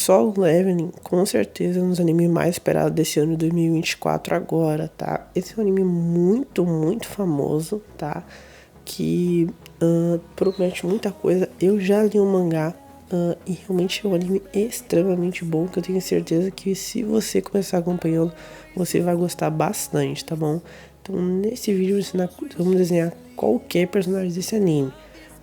Solo Leveling, com certeza, é um dos animes mais esperados desse ano de 2024 agora, tá? Esse é um anime muito, muito famoso, tá? Que promete muita coisa. Eu já li um mangá e realmente é um anime extremamente bom, que eu tenho certeza que se você começar acompanhando, você vai gostar bastante, tá bom? Então, nesse vídeo, vamos desenhar qualquer personagem desse anime.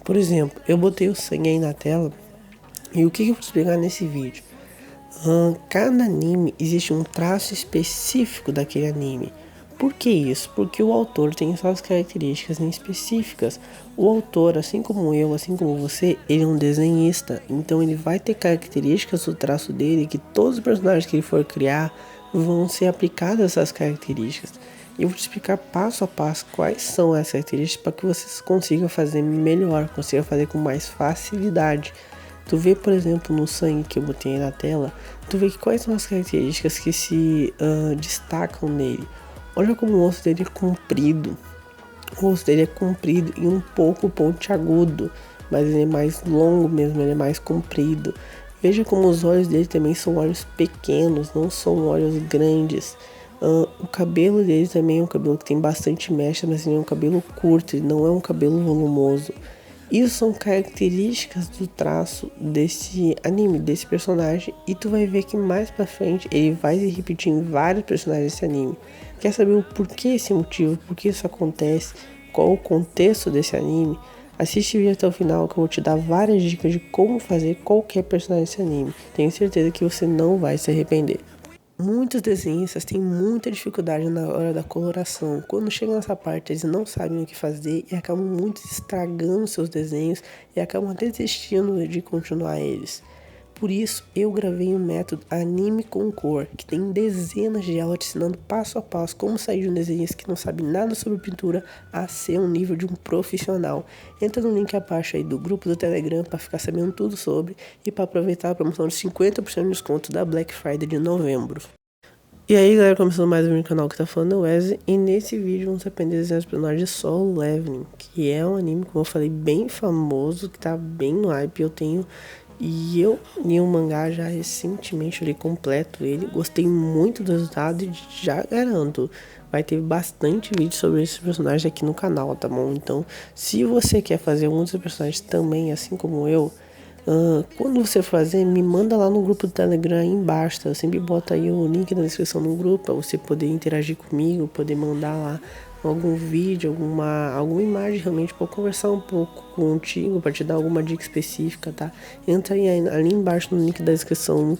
Por exemplo, eu botei o sangue aí na tela. E o que eu vou explicar nesse vídeo? Cada anime existe um traço específico daquele anime. Por que isso? Porque o autor tem suas características específicas. O autor, assim como eu, assim como você, ele é um desenhista. Então ele vai ter características do traço dele que todos os personagens que ele for criar vão ser aplicadas essas características. E eu vou te explicar passo a passo quais são essas características para que vocês consigam fazer melhor, consigam fazer com mais facilidade. Tu vê, por exemplo, no sangue que eu botei aí na tela, tu vê que quais são as características que se destacam nele. Olha como o rosto dele é comprido. O rosto dele é comprido e um pouco pontiagudo, mas ele é mais longo mesmo, ele é mais comprido. Veja como os olhos dele também são olhos pequenos, não são olhos grandes. O cabelo dele também é um cabelo que tem bastante mecha, mas ele é um cabelo curto, ele não é um cabelo volumoso. Isso são características do traço desse anime, desse personagem, e tu vai ver que mais pra frente ele vai se repetir em vários personagens desse anime. Quer saber o porquê esse motivo, por que isso acontece, qual o contexto desse anime? Assiste o vídeo até o final que eu vou te dar várias dicas de como fazer qualquer personagem desse anime. Tenho certeza que você não vai se arrepender. Muitos desenhistas têm muita dificuldade na hora da coloração. Quando chega nessa parte, eles não sabem o que fazer e acabam muito estragando seus desenhos e acabam desistindo de continuar eles. Por isso, eu gravei um método Anime com Cor, que tem dezenas de aulas te ensinando passo a passo como sair de um desenhista que não sabe nada sobre pintura a ser um nível de um profissional. Entra no link abaixo aí do grupo do Telegram para ficar sabendo tudo sobre e para aproveitar a promoção de 50% de desconto da Black Friday de novembro. E aí galera, começando mais um vídeo no canal que tá falando é o Wesley, e nesse vídeo vamos aprender a desenhar os personagens de Solo Leveling, que é um anime, como eu falei, bem famoso, que tá bem no hype. Eu li um mangá já recentemente, eu li completo ele, gostei muito do resultado e já garanto, vai ter bastante vídeo sobre esses personagens aqui no canal, tá bom? Então, se você quer fazer algum desses personagens também, assim como eu, quando você fazer, me manda lá no grupo do Telegram aí embaixo, tá? Eu sempre boto aí o link na descrição do grupo para você poder interagir comigo, poder mandar lá algum vídeo, alguma imagem realmente para conversar um pouco contigo, para te dar alguma dica específica, tá? Entra aí ali embaixo no link da descrição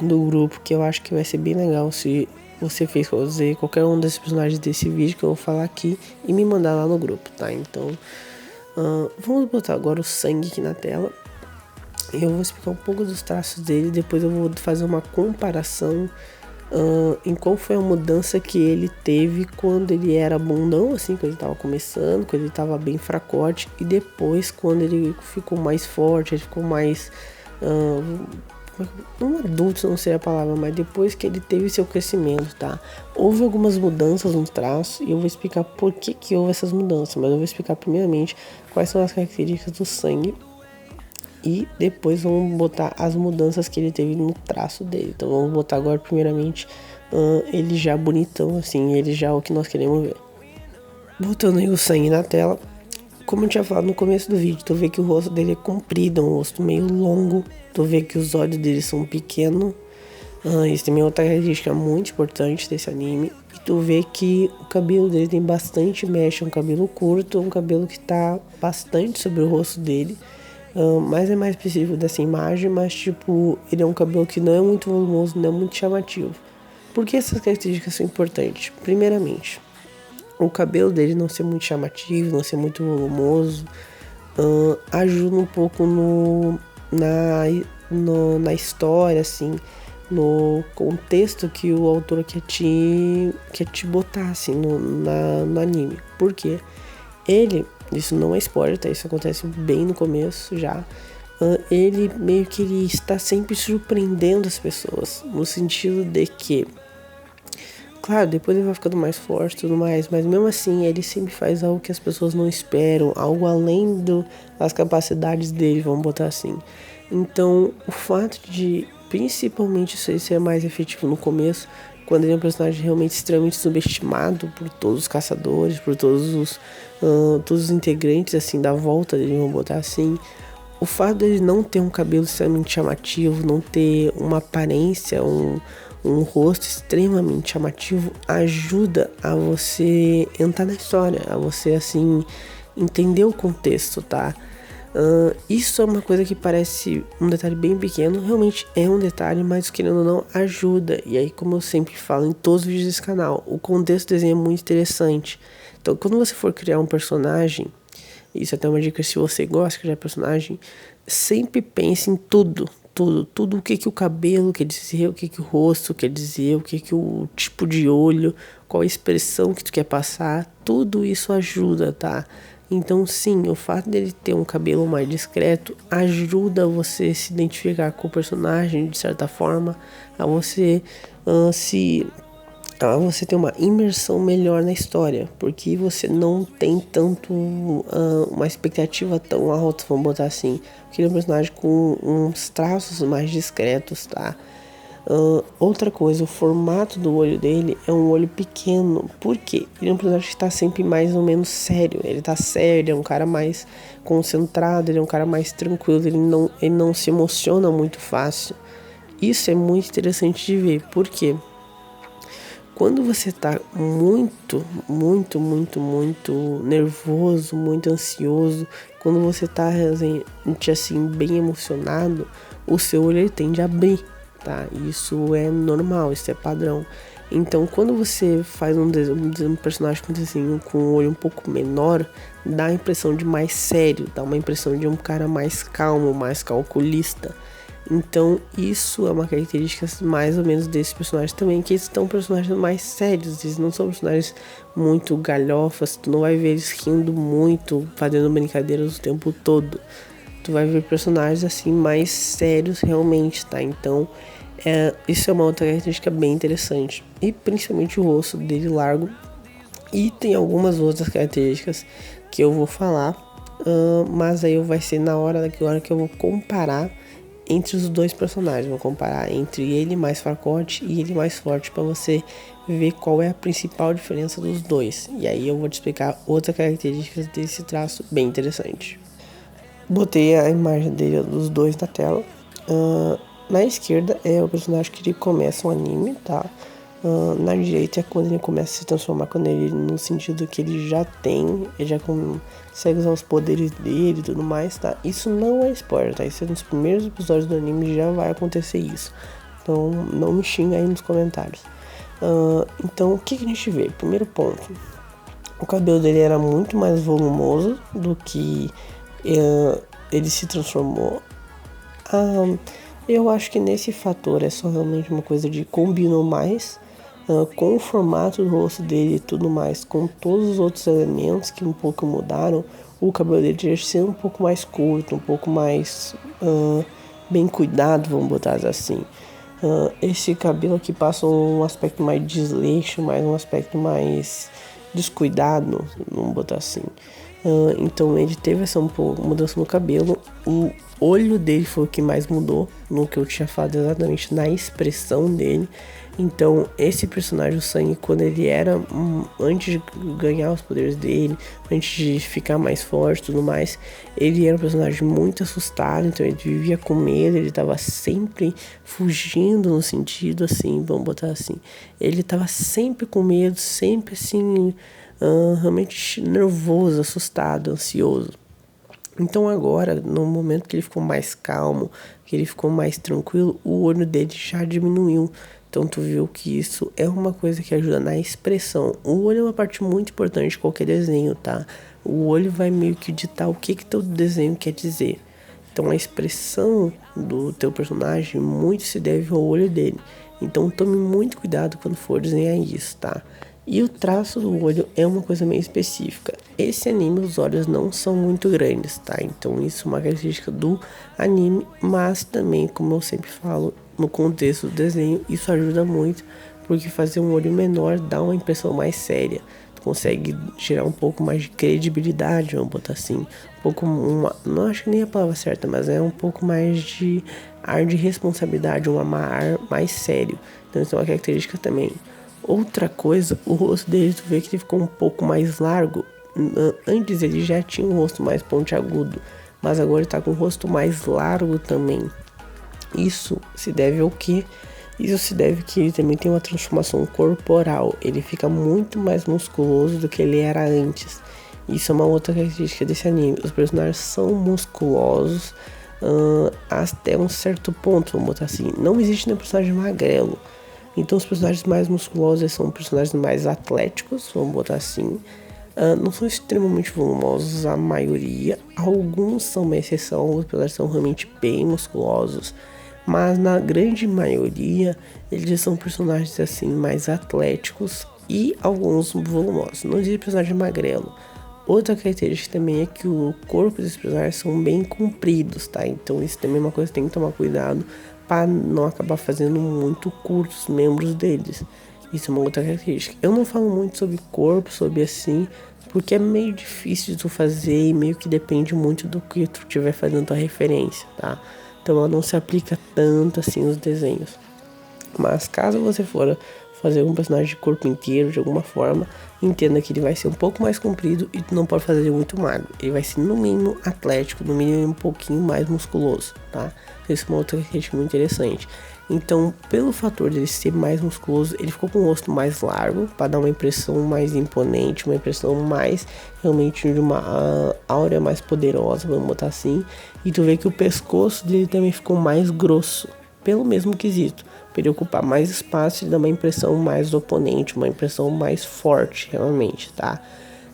do grupo, que eu acho que vai ser bem legal se você fez fazer qualquer um desses personagens desse vídeo que eu vou falar aqui e me mandar lá no grupo, tá? Então, vamos botar agora o sangue aqui na tela. Eu vou explicar um pouco dos traços dele, depois eu vou fazer uma comparação em qual foi a mudança que ele teve quando ele era bundão, assim, quando ele tava começando, quando ele tava bem fracote, e depois quando ele ficou mais forte, ele ficou mais um adulto, não sei a palavra, mas depois que ele teve seu crescimento, tá? Houve algumas mudanças no traço e eu vou explicar por que houve essas mudanças, mas eu vou explicar primeiramente quais são as características do sangue e depois vamos botar as mudanças que ele teve no traço dele. Então vamos botar agora primeiramente ele já bonitão, assim, ele já é o que nós queremos ver. Botando aí o sangue na tela. Como eu tinha falado no começo do vídeo, tu vê que o rosto dele é comprido, é um rosto meio longo. Tu vê que os olhos dele são pequenos. Isso também é outra característica muito importante desse anime. E tu vê que o cabelo dele tem bastante mecha, um cabelo curto, um cabelo que tá bastante sobre o rosto dele. Mas é mais específico dessa imagem, mas tipo, ele é um cabelo que não é muito volumoso, não é muito chamativo. Por que essas características são importantes? Primeiramente, o cabelo dele não ser muito chamativo, não ser muito volumoso, ajuda um pouco na história, assim, no contexto que o autor quer te botar, assim, no anime. Por quê? Isso não é spoiler, tá? Isso acontece bem no começo já. Ele meio que ele está sempre surpreendendo as pessoas, no sentido de que, claro, depois ele vai ficando mais forte e tudo mais, mas mesmo assim ele sempre faz algo que as pessoas não esperam, algo além das capacidades dele, vamos botar assim. Então, o fato de, principalmente, isso aí ser mais efetivo no começo, quando ele é um personagem realmente extremamente subestimado por todos os caçadores, por todos os integrantes, assim, da volta dele, vamos botar assim. O fato dele não ter um cabelo extremamente chamativo, não ter uma aparência, um rosto extremamente chamativo, ajuda a você entrar na história, a você, assim, entender o contexto, tá? Isso é uma coisa que parece um detalhe bem pequeno, realmente é um detalhe, mas querendo ou não, ajuda. E aí, como eu sempre falo em todos os vídeos desse canal, o contexto do desenho é muito interessante. Então, quando você for criar um personagem, isso é até uma dica se você gosta de criar personagem, sempre pense em tudo o que que o cabelo quer dizer, o que que o rosto quer dizer, o que que o tipo de olho, qual a expressão que tu quer passar, tudo isso ajuda, tá? Então sim, o fato dele ter um cabelo mais discreto ajuda você a se identificar com o personagem de certa forma, a você você ter uma imersão melhor na história, porque você não tem tanto uma expectativa tão alta, vamos botar assim, porque ele é um personagem com uns traços mais discretos, tá? Outra coisa, o formato do olho dele é um olho pequeno, porque ele é um personagem que está sempre mais ou menos sério, ele tá sério, ele é um cara mais concentrado, ele é um cara mais tranquilo, ele não se emociona muito fácil. Isso é muito interessante de ver, porque quando você tá muito nervoso, muito ansioso, quando você tá assim, bem emocionado, o seu olho ele tende a abrir, tá? Isso é normal, isso é padrão. Então, quando você faz um personagem com desenho com um olho um pouco menor, dá a impressão de mais sério, dá uma impressão de um cara mais calmo, mais calculista. Então, isso é uma característica mais ou menos desses personagens também, que eles são personagens mais sérios, eles não são personagens muito galhofas, tu não vai ver eles rindo muito, fazendo brincadeiras o tempo todo. Tu vai ver personagens assim mais sérios realmente, tá? Então, isso é uma outra característica bem interessante. E principalmente o rosto dele largo. E tem algumas outras características que eu vou falar, mas aí vai ser na hora que eu vou comparar entre os dois personagens. Vou comparar entre ele mais fracote e ele mais forte para você ver qual é a principal diferença dos dois. E aí eu vou te explicar outras características desse traço bem interessante. Botei a imagem dele dos dois na tela. Na esquerda é o personagem que ele começa o anime, tá? Na direita é quando ele começa a se transformar, quando ele, no sentido que ele já consegue usar os poderes dele e tudo mais, tá? Isso não é spoiler, tá? Isso é nos primeiros episódios do anime, já vai acontecer isso. Então não me xinga aí nos comentários. Então o que a gente vê? Primeiro ponto, o cabelo dele era muito mais volumoso do que ele se transformou. Eu acho que nesse fator é só realmente uma coisa de combinou mais com o formato do rosto dele e tudo mais, com todos os outros elementos que um pouco mudaram. O cabelo dele já ser um pouco mais curto, um pouco mais bem cuidado, vamos botar assim. Esse cabelo aqui passa um aspecto mais desleixo, mais um aspecto mais descuidado, vamos botar assim. Então ele teve essa mudança no cabelo. O olho dele foi o que mais mudou, no que eu tinha falado exatamente na expressão dele. Então esse personagem, o Sangue, quando ele era antes de ganhar os poderes dele, antes de ficar mais forte e tudo mais, ele era um personagem muito assustado, então ele vivia com medo, ele tava sempre fugindo, no sentido assim, vamos botar assim, ele tava sempre com medo, sempre assim, realmente nervoso, assustado, ansioso. Então agora, no momento que ele ficou mais calmo, que ele ficou mais tranquilo, o olho dele já diminuiu. Então tu viu que isso é uma coisa que ajuda na expressão. O olho é uma parte muito importante de qualquer desenho, tá? O olho vai meio que ditar o que teu desenho quer dizer. Então a expressão do teu personagem muito se deve ao olho dele. Então tome muito cuidado quando for desenhar isso, tá? E o traço do olho é uma coisa meio específica. Esse anime, os olhos não são muito grandes, tá? Então isso é uma característica do anime, mas também, como eu sempre falo, no contexto do desenho, isso ajuda muito, porque fazer um olho menor dá uma impressão mais séria. consegue gerar um pouco mais de credibilidade, vamos botar assim. Não acho que nem a palavra certa, mas é um pouco mais de ar de responsabilidade, um ar mais sério. Então isso é uma característica também. Outra coisa, o rosto dele, tu vê que ele ficou um pouco mais largo. Antes ele já tinha um rosto mais pontiagudo, mas agora ele tá com o rosto mais largo também. Isso se deve ao quê? Isso se deve que ele também tem uma transformação corporal. Ele fica muito mais musculoso do que ele era antes. Isso é uma outra característica desse anime. Os personagens são musculosos até um certo ponto, vamos botar assim. Não existe nenhum personagem magrelo. Então os personagens mais musculosos são personagens mais atléticos, vamos botar assim. Não são extremamente volumosos a maioria. Alguns são uma exceção, os personagens são realmente bem musculosos. Mas na grande maioria, eles são personagens assim mais atléticos e alguns volumosos. Não existe personagem magrelo. Outra característica também é que o corpo desses personagens são bem compridos, tá? Então isso também é uma coisa que tem que tomar cuidado para não acabar fazendo muito curtos os membros deles. Isso é uma outra característica. Eu não falo muito sobre corpo, sobre assim, porque é meio difícil de tu fazer e meio que depende muito do que tu estiver fazendo tua referência, tá? Então ela não se aplica tanto assim nos desenhos. Mas caso você for fazer um personagem de corpo inteiro de alguma forma, entenda que ele vai ser um pouco mais comprido e tu não pode fazer ele muito magro. Ele vai ser no mínimo atlético, no mínimo um pouquinho mais musculoso, tá? Isso é uma outra característica muito interessante. Então, pelo fator dele ser mais musculoso, ele ficou com o rosto mais largo, para dar uma impressão mais imponente, uma impressão mais realmente de uma áurea mais poderosa, vamos botar assim. E tu vê que o pescoço dele também ficou mais grosso, pelo mesmo quesito. Para ele ocupar mais espaço e dar uma impressão mais oponente, uma impressão mais forte, realmente, tá?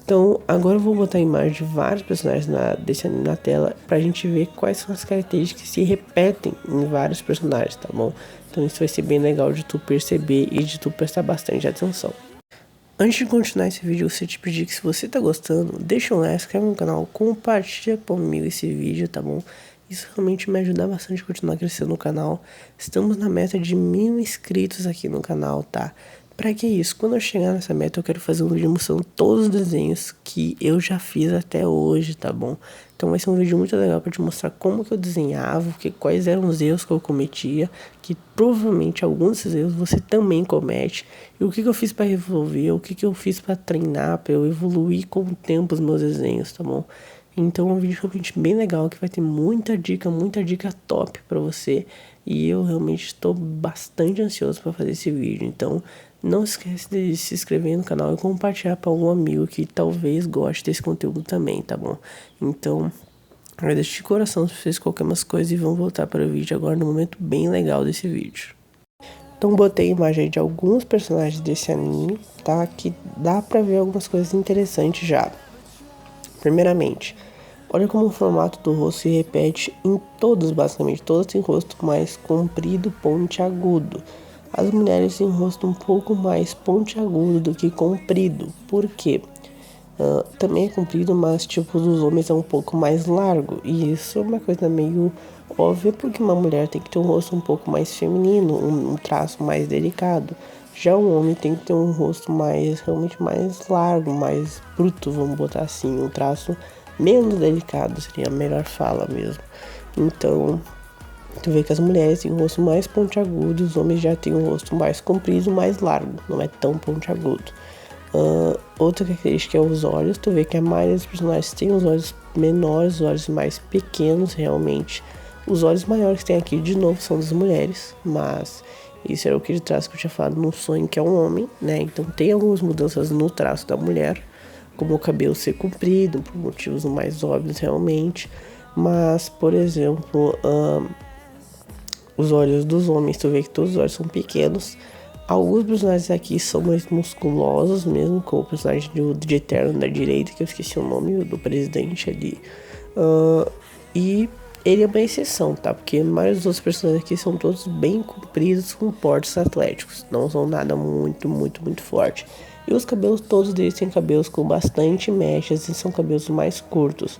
Então, agora eu vou botar a imagem de vários personagens desse anime na tela pra gente ver quais são as características que se repetem em vários personagens, tá bom? Então isso vai ser bem legal de tu perceber e de tu prestar bastante atenção. Antes de continuar esse vídeo, eu gostaria de te pedir que se você tá gostando, deixa um like, se inscreve no canal, compartilha comigo esse vídeo, tá bom? Isso realmente me ajuda bastante a continuar crescendo no canal. Estamos na meta de 1000 inscritos aqui no canal, tá? Pra que isso? Quando eu chegar nessa meta, eu quero fazer um vídeo mostrando todos os desenhos que eu já fiz até hoje, tá bom? Então vai ser um vídeo muito legal pra te mostrar como que eu desenhava, quais eram os erros que eu cometia, que provavelmente alguns desses erros você também comete, e o que eu fiz pra resolver, o que eu fiz pra treinar, pra eu evoluir com o tempo os meus desenhos, tá bom? Então é um vídeo realmente bem legal, que vai ter muita dica top pra você. E eu realmente estou bastante ansioso para fazer esse vídeo. Então não esquece de se inscrever no canal e compartilhar para algum amigo que talvez goste desse conteúdo também, tá bom? Então agradeço de coração se vocês qualquer umas coisas e vamos voltar para o vídeo agora no momento bem legal desse vídeo. Então botei a imagem de alguns personagens desse anime, tá? Que dá pra ver algumas coisas interessantes já. Primeiramente, olha como o formato do rosto se repete em todos, basicamente. Todos têm rosto mais comprido, pontiagudo. As mulheres têm rosto um pouco mais pontiagudo do que comprido. Por quê? Também é comprido, mas tipo dos homens é um pouco mais largo. E isso é uma coisa meio óbvia, porque uma mulher tem que ter um rosto um pouco mais feminino, um traço mais delicado. Já o homem tem que ter um rosto realmente mais largo, mais bruto, vamos botar assim, um traço menos delicado, seria a melhor fala mesmo. Então, tu vê que as mulheres têm um rosto mais pontiagudo, os homens já têm um rosto mais comprido, mais largo, não é tão pontiagudo. Outra característica é os olhos. Tu vê que a maioria dos personagens tem os olhos menores, os olhos mais pequenos realmente. Os olhos maiores que tem aqui de novo são das mulheres, mas isso era o que ele traz que eu tinha falado no sonho, que é um homem, né? Então tem algumas mudanças no traço da mulher, como o cabelo ser comprido, por motivos mais óbvios realmente. Mas, por exemplo, os olhos dos homens, tu vê que todos os olhos são pequenos. Alguns personagens aqui são mais musculosos mesmo, como o personagem de Eterno da direita, que eu esqueci o nome do presidente ali. E ele é uma exceção, tá? Porque a maioria dos outros personagens aqui são todos bem compridos, com portes atléticos. Não são nada muito forte. E os cabelos, todos deles têm cabelos com bastante mechas e são cabelos mais curtos.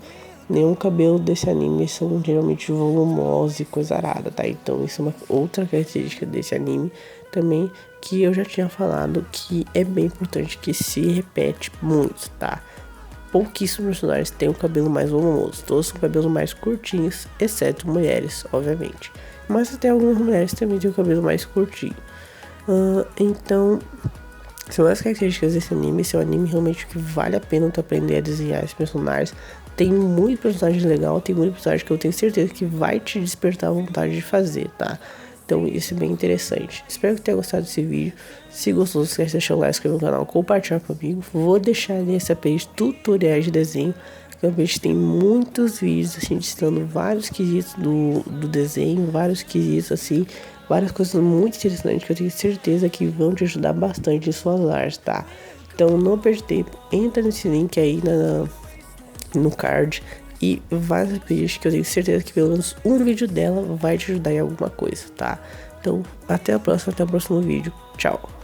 nenhum cabelo desse anime são geralmente volumosos e coisa arada, tá? Então isso é uma outra característica desse anime também, que eu já tinha falado que é bem importante, que se repete muito, tá? Pouquíssimos personagens têm o cabelo mais volumoso, todos são cabelos mais curtinhos, exceto mulheres, obviamente. Mas até algumas mulheres também têm o cabelo mais curtinho. Então, são as características desse anime. Esse é um anime realmente que vale a pena tu aprender a desenhar esses personagens. Tem muito personagem legal, tem muito personagem que eu tenho certeza que vai te despertar a vontade de fazer, tá? Então isso é bem interessante. Espero que tenha gostado desse vídeo. Se gostou, não esquece de deixar o like, inscrever no canal, compartilhar comigo. Vou deixar ali essa page tutoriais de desenho. Que a page tem muitos vídeos assim, ensinando vários quesitos do desenho, vários quesitos assim, várias coisas muito interessantes que eu tenho certeza que vão te ajudar bastante em suas artes, tá? Então não perde tempo, entra nesse link aí no card e várias pages que eu tenho certeza que pelo menos um vídeo dela vai te ajudar em alguma coisa, tá? Então até o próximo vídeo, tchau!